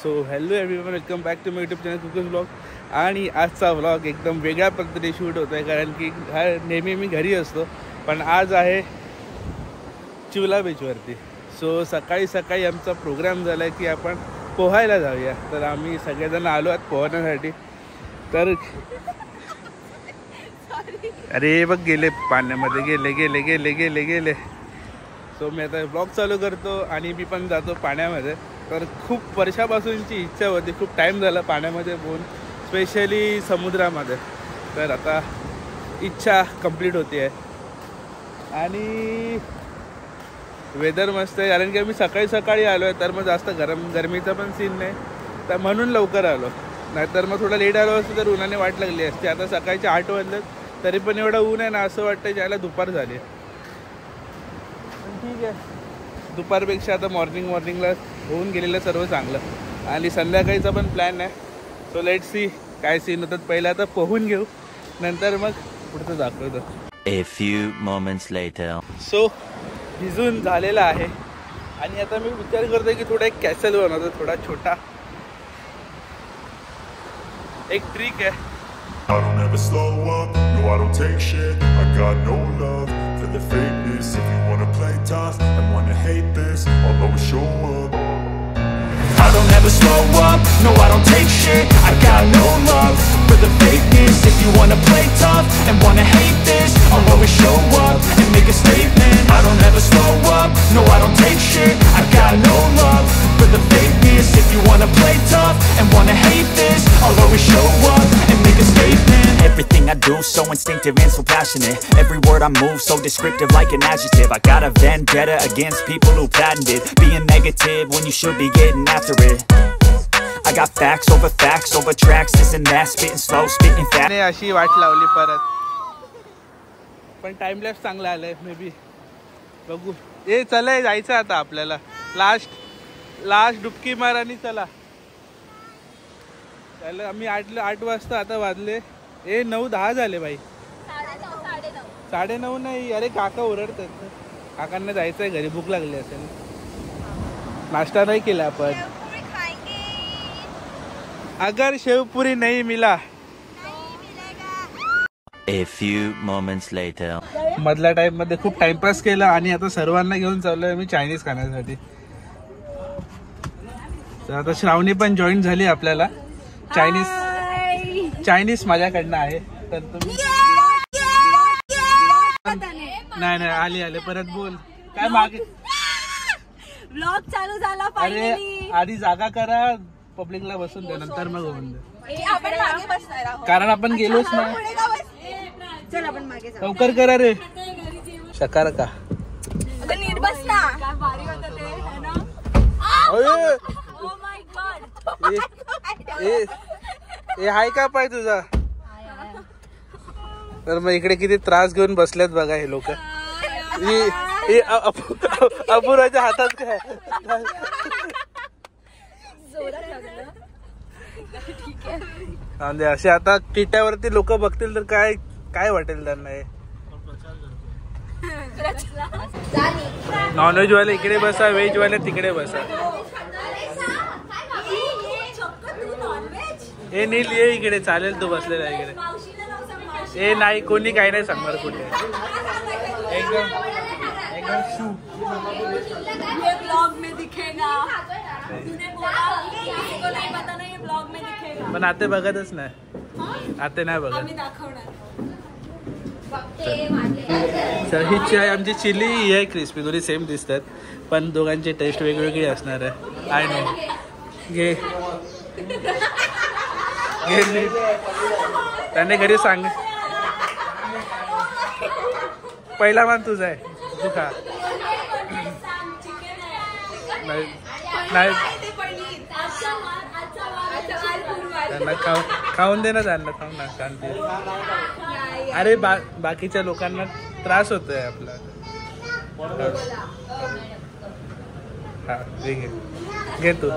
So hello everyone, welcome back to my YouTube channel cookers blog. आणि आजचा vlog एकदम वेगळ्या पद्धतीने शूट होतो आहे, कारण की नेहमी मी घरी असतो, पण आज आहे चिवला बीचवरती. सो सकाळी सकाळी आमचा प्रोग्राम झाला आहे की आपण पोहायला जाऊया. तर आम्ही सगळेजण आलो आहोत पोहण्यासाठी. तर अरे बघ गेले पाण्यामध्ये, गेले गेले गेले गेले गेले. सो मी आता ब्लॉग चालू करतो आणि मी पण जातो पाण्यामध्ये. तर खूप वर्षापासूनची इच्छा होती, खूप टाईम झाला पाण्यामध्ये पोहून, स्पेशली समुद्रामध्ये. तर आता इच्छा कंप्लीट होती आहे. आणि वेदर मस्त आहे, कारण की आम्ही सकाळी सकाळी आलो आहे, तर मग जास्त गरमीचा पण सीन नाही, तर म्हणून लवकर आलो. नाहीतर मग थोडा लेट आलो असतो तर उन्हाने वाट लागली असते. आता सकाळचे 8 वाजले तरी पण एवढं ऊन आहे ना, असं वाटतं ज्याला दुपार झाली. ठीक आहे, दुपारपेक्षा आता मॉर्निंगला होऊन गेलेलं सर्व चांगलं. आणि संध्याकाळीचा पण प्लॅन आहे. सो लेट सी काय सीन होतात. पहिलं आता पोहून घेऊ, नंतर मग पुढचं दाखवतो. A few moments later. So भिजून झालेला आहे आणि आता मी विचार करतोय की थोडा एक कॅसल बनवतो, थोडा छोटा. एक ट्रिक आहे. I don't ever slow up, no I don't take shit. I got no love for the fakeness. If you wanna play tough and wanna hate this, I'll always show up. I don't ever slow up, no I don't take shit. I got no love for the fakeness. If you wanna play tough and wanna hate this, I'll always show up and make a statement. I don't ever slow up, no I don't take shit. I got no love for the fakeness. If you wanna play tough and wanna hate this, I'll always show up and make a statement. Everything I do so instinctive and so passionate. Every word I move so descriptive like an adjective. I got a vendetta against people who patented being negative when you should be getting after it. I got facts over tracks, this and that, spitting slow, spitting fast. आणि अशी वाट लावली परत, पण टाइमलॅप्स चांगला आलाय. May be बघू. ए चला, जायचं आता आपल्याला. लास्ट डुबकी मार आणि चला. त्याला आम्ही 8 वाजता, आता वाजले 9:10 झाले भाई. 9:30 नाही, अरे काका ओरडतात. काकांना जायचं आहे घरी, भूक लागली असेल. नाश्ता नाही केला आपण. अगर शेवपुरी नहीं मिला. A few moments later. मधल्या टाइम मध्ये खूप टाइमपास केला आणि आता सर्वांना घेऊन चाललोय मी चायनीज खाण्यासाठी. तर आता श्रावणी पण जॉईन झाली आपल्याला. चायनीज माझ्याकडनं आहे. तर तुम्ही नाही आले परत बोल. काय मागे व्लॉग चालू झाला. अरे आधी जागा करा, पब्लिकला बसून दे, नंतर मग होऊन दे. आपण मागे बसणार आहोत, कारण आपण गेलोच नाही. चल आपण मागे जाऊ. लवकर करा रे. शकार का नीट बस ना. काय भारी होतं ते, है ना? Oh my God. ए हाय का पाय तुझा? तर मग इकडे किती त्रास घेऊन बसलेत बघा हे लोक. अपुराच्या हातात काय. असे आता टिट्यावरती लोक बघतील तर काय वाटेल त्यांना. नॉनव्हेज वाले इकडे बसा, व्हेज वाले तिकडे बसा. हे नील ये इकडे, चालेल तू बसलेला इकडे. ए नाही, कोणी काही नाही सांगणार कुठे. एकदम शू. ये ब्लॉग में दिखेगा. तूने बोला किसी को नहीं पता नहीं, ये ब्लॉग में दिखेगा. पण आता बघतच नाही, आता नाही बघत. आम्ही दाखवणार. तर ही चाय आमची चिली, ही आहे क्रिस्पी. दोन्ही सेम दिसतात, पण दोघांची टेस्ट वेगवेगळी असणार आहे. I know. घे त्याने घरी सांग. पहिला मान तुझा आहे, तू खा. नाही त्यांना खाऊन दे ना, त्यांना खाऊन ना शांती. अरे बाकीच्या लोकांना त्रास होतोय आपला. हा घे तू.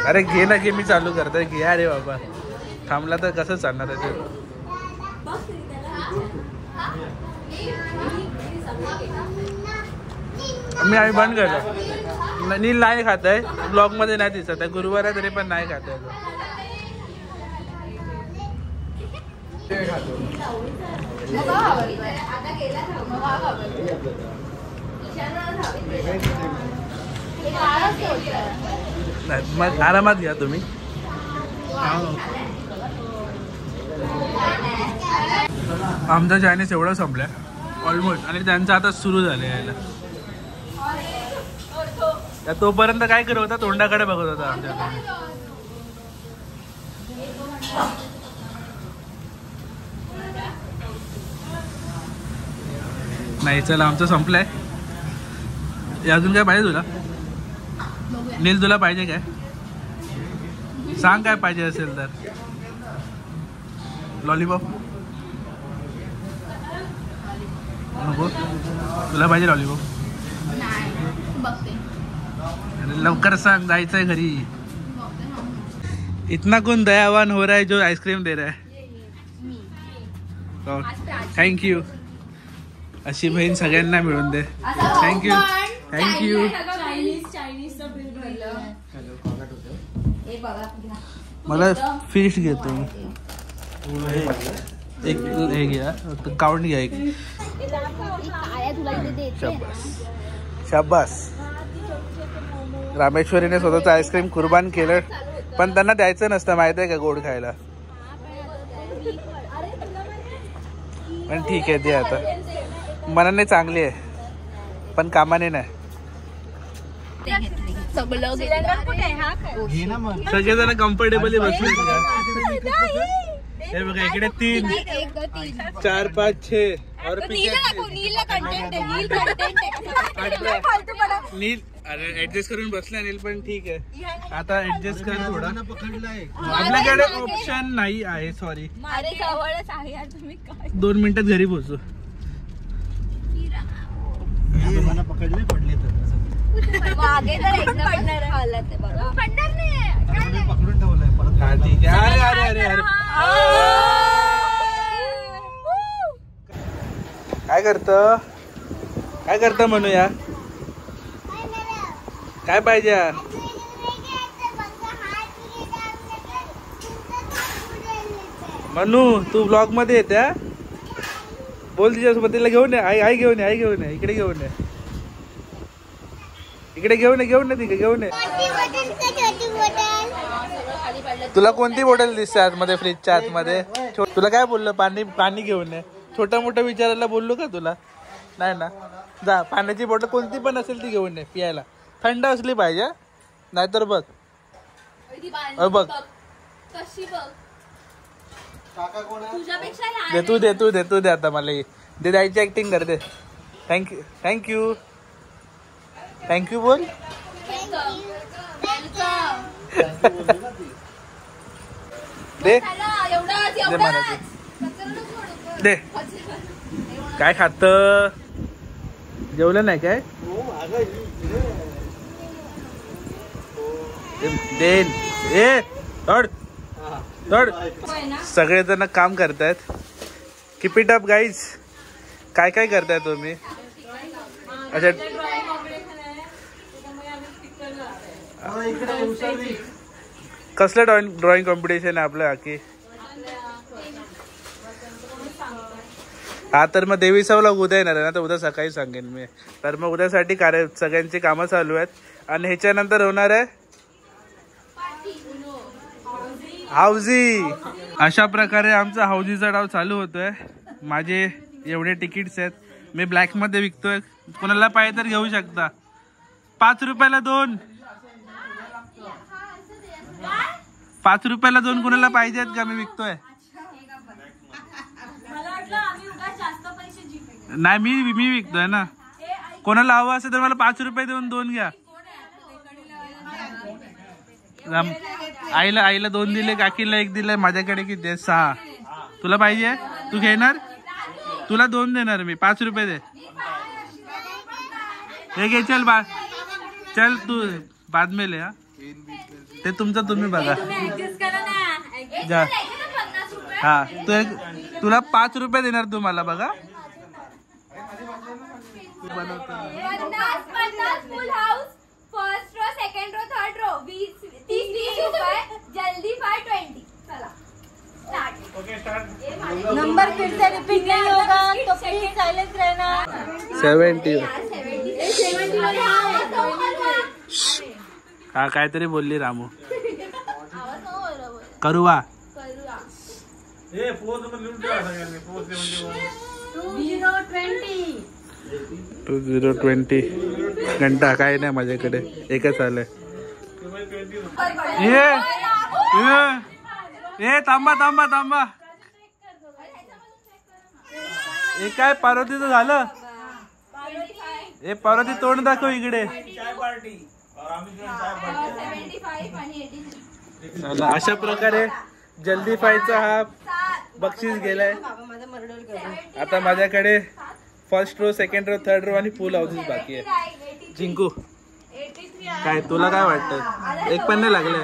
अरे घे ना, घे. मी चालू करतोय, घे. अरे बाबा थांबला तर कसं चालणार आहे ते. आम्ही बंद केलं. नील नाही खात आहे, ब्लॉग मध्ये नाही दिसत आहे. गुरुवार आहे तरी पण नाही खात आहे. मग आरामात घ्या तुम्ही. आमचा चायनीज एवढं संपलाय ऑलमोस्ट आणि त्यांचं आता सुरू झालं यायला. तोपर्यंत काय करत होता, तोंडाकडे बघत होता आमच्याकडे. नाही चला आमचं संपलंय. अजून काय पाहिजे तुला नील? तुला पाहिजे काय सांग, काय पाहिजे असेल तर. लॉलीपॉप नको तुला पाहिजे लॉलीपॉप? अरे लवकर सांग, जायचंय घरी. इतना कौन दयावान हो रहा है जो आइसक्रीम दे रहा है? थँक्यू. अशी बहीण सगळ्यांना मिळून दे. Thank you thank you. मला फिश घेतो. एक हे घ्या, काउंट घ्या एक. शाबास शाबास. रामेश्वरीने स्वतःचं आईस्क्रीम कुर्बान केलं, पण त्यांना द्यायचं नसतं माहिती आहे का गोड खायला. पण ठीक आहे दे आता. मनाने चांगली आहे पण कामाने नाही. सगळेजण कम्फर्टेबली बसले. हे बघा इकडे 3 4 5 6 और नील. अरे ऍडजस्ट करून बसला नील, पण ठीक आहे आता ऍडजस्ट कर थोडा. आपल्याकडे ऑप्शन नाही आहे. सॉरी 2 मिनिटात घरी पोहोचू. पकडले पडले तर पकडून ठेवलंय परत. ठीक आहे. अरे अरे अरे अरे काय करत म्हणूया? काय पाहिजे? मनू तू ब्लॉग मध्ये येते? बोल तिच्यासोबत. तिला घेऊन ये. आई घेऊन ये. इकडे घेऊन ये. घेऊन ये. तुला कोणती बॉटल दिसते आतमध्ये, फ्रीजच्या आतमध्ये? तुला काय बोललो? पाणी घेऊन ये. छोटा मोठा विचारायला बोललो का तुला? नाही ना. जा पाण्याची बॉटल कोणती पण असेल ती घेऊन ये पियायला. थंड असली पाहिजे, नाहीतर बघ बघ. तू दे आता मला. दे द्यायची ऍक्टिंग करते. थँक्यू बोल. दे दे. काय खात? जेवलं नाही काय? दे. सगळेजण काम करतायत. Keep it up guys. काय करताय तुम्ही? अच्छा कसलं ड्रॉइंग कॉम्पिटिशन आहे आपलं की? हा तर मग देवीसावला उद्या येणार आहे ना, तर उद्या सकाळी सांगेन मी. तर मग उद्यासाठी सगळ्यांची कामं चालू आहेत. आणि ह्याच्यानंतर होणार आहे हाऊजी. अशा प्रकारे आमचा हाऊजीचा डाव चालू होतोय. माझे एवढे तिकीट्स आहेत. मी ब्लॅक मध्ये विकतोय. कोणाला पाहिजे तर घेऊ शकता. 5 रुपयाला 2. 5 रुपयाला 2 कोणाला पाहिजेत का? मी विकतोय. नाही मी विकतोय ना. कोणाला हवं असेल तर मला 5 रुपये देऊन 2 घ्या. आईला 2 दिले, काकीला 1 दिले, माझ्याकडे किती 6. तुला पाहिजे? तू घेणार? तुला 2 देणार मी. 5 रुपये दे. हे घे. चल तू बाद में ले. ते तुमचं तुम्ही बघा. जा. हा तुला 5 रुपये देणार तुम्हाला. बघा फुल हाऊस फर्स्ट 70. हा काहीतरी बोलली रामू. करूवा 2020 घंटा काय नाही माझ्याकडे एकच आलंय. ये थांबा थांबा थांबा. हे काय पार्वतीचं झालं. हे पार्वती तोंड दाखव इकडे. अशा प्रकारे जल्दी फायचा हा बक्षीस गेलाय. आता माझ्याकडे first row, second row, third row आणि फुल हाऊसेस बाकी आहे. जिंकू काय तुला काय वाटतं. एक पण नाही लागले.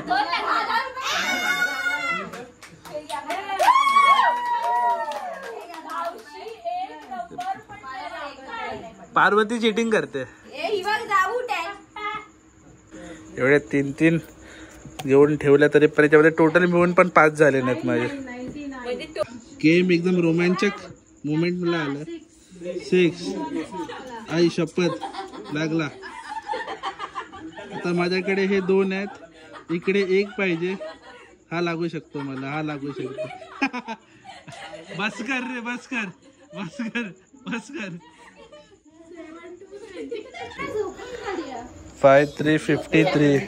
पार्वती चिटिंग करते. एवढे 3 घेऊन ठेवल्या तरी पण याच्यामध्ये टोटल मिळून पण 5 झाले नाहीत माझे. गेम एकदम रोमांचक मोमेंट मला आलं. 6 आई शपथ लागला. आता माझ्याकडे हे 2 आहेत. इकडे 1 पाहिजे. हा लागू शकतो मला. हा लागू शकतो. बस कर रे बस कर बस कर बस कर. 5 3 53.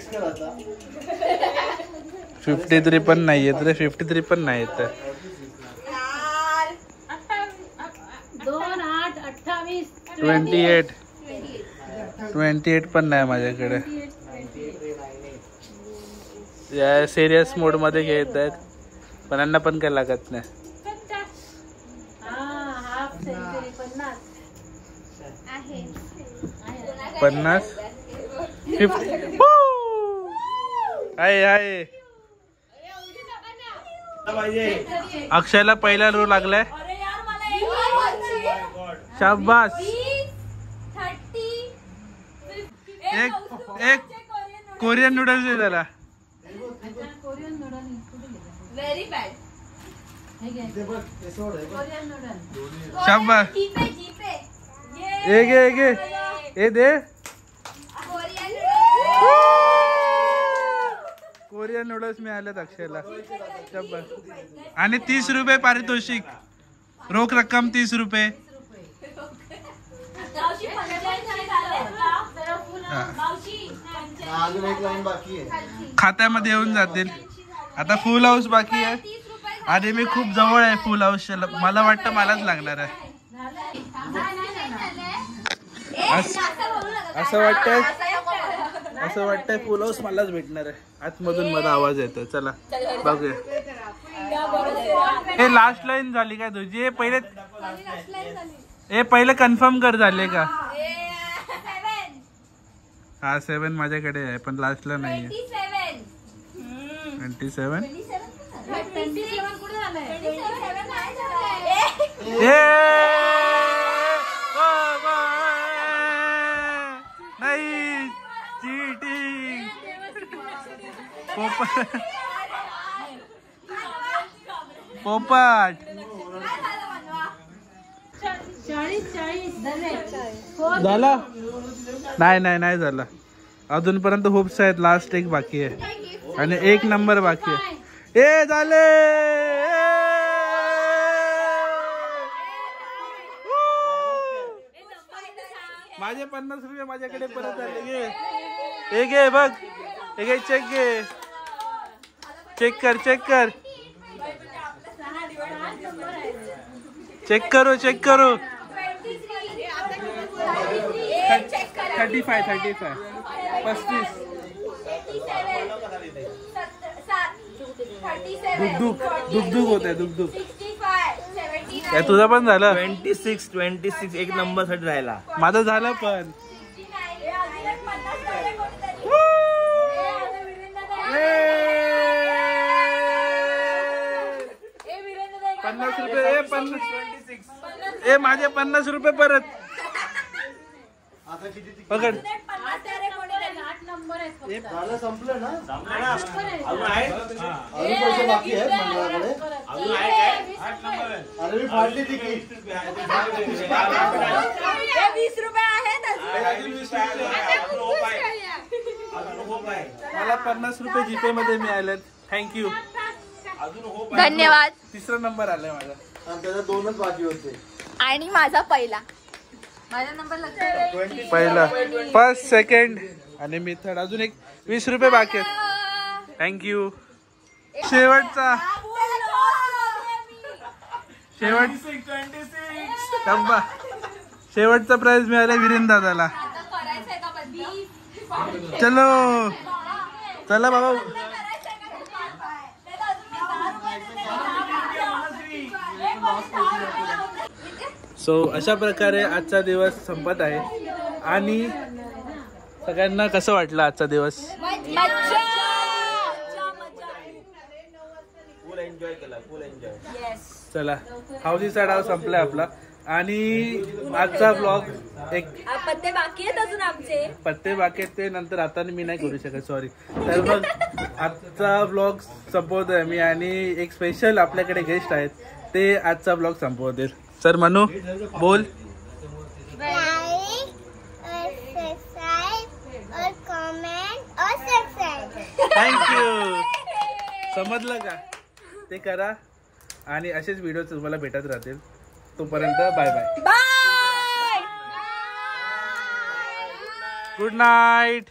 53 पण नाही येत रे. 53 पण नाही येत. 28 पण नाही माझ्याकडे. या सिरियस मोड मध्ये खेळत आहेत पण यांना पण काय लागत नाही. 50 50 आहे आहे. अक्षयला पहिला रो लागलाय. शाबास. एक कोरियन नूडल्स आहे त्याला. शाबास. ए दे. कोरियन नूडल्स मिळालेत अक्षयला. आणि 30 रुपये पारितोषिक. रोख रक्कम 30 रुपये. खात्यामध्ये येऊन जातील. आता फुल हाऊस बाकी आहे आणि मी खूप जवळ आहे फुल हाऊसच्या. मला वाटतं मलाच लागणार आहे. असं वाटतंय फुल हाऊस मलाच भेटणार आहे. आतमधून मला आवाज येतोय. चला बघूया. हे लास्ट लाईन झाली काय तुझी. पहिले कन्फर्म कर झाले का. हा 7 माझ्याकडे आहे पण लास्टला नाही आहे. 27 नाही. चीटिंग. पोपट झाला. नाही झाला अजूनपर्यंत. होप्स आहेत. लास्ट एक बाकी आहे आणि 1 नंबर बाकी आहे. ए झाले. माझे 50 रुपये माझ्याकडे परत आले. घे घे बघ. घे चेक घे. चेक कर चेक करो 35 दुख होत आहे. दुख तुझा पण झालं. 26 1 नंबर साठी राहिला. माझं झालं पण. 50 रुपये. 26 माझे 50 रुपये परत. पकड. संपलं ना. अजून पैसे बाकी आहेत मंडळाकडे. अरे मी फाडली तिकीट. हे 20 रुपये आहेत मला 50 रुपये जीपे मध्ये मिळालेत. थँक्यू. धन्यवाद. तिसरा नंबर आलाय माझा. आणि त्याचा 2च बाकी होते. आणि माझा पहिला. माझा नंबर लक्षात पहिला, फर्स्ट, सेकंड आणि मी थर्ड. अजून एक 20 रुपये बाकी आहेत. थँक्यू. शेवटचा डब्बा. शेवटचा प्राइज मिळाला वीरेंद्र दादाला. चलो चला बाबा. सो अशा प्रकारे आजचा दिवस संपत आहे. आणि सगळ्यांना कसं वाटलं आजचा दिवस? फुल एन्जॉय केला, फुल एन्जॉय. चला, हौसीचा डाव संपलाय आपला. आणि आजचा ब्लॉग एक पत्ते बाकी आहेत अजून आमचे. पत्ते बाकी आहेत ते नंतर आता मी नाही करू शकत, सॉरी. तर मग आजचा ब्लॉग संपवतोय मी. आणि एक स्पेशल आपल्याकडे गेस्ट आहेत, ते आजचा ब्लॉग संपवतील. सर मनू बोल. थँक्यू. समजलं का? ते करा. आणि असेच व्हिडिओ तुम्हाला भेटत राहतील. तोपर्यंत bye bye. Bye. Good night.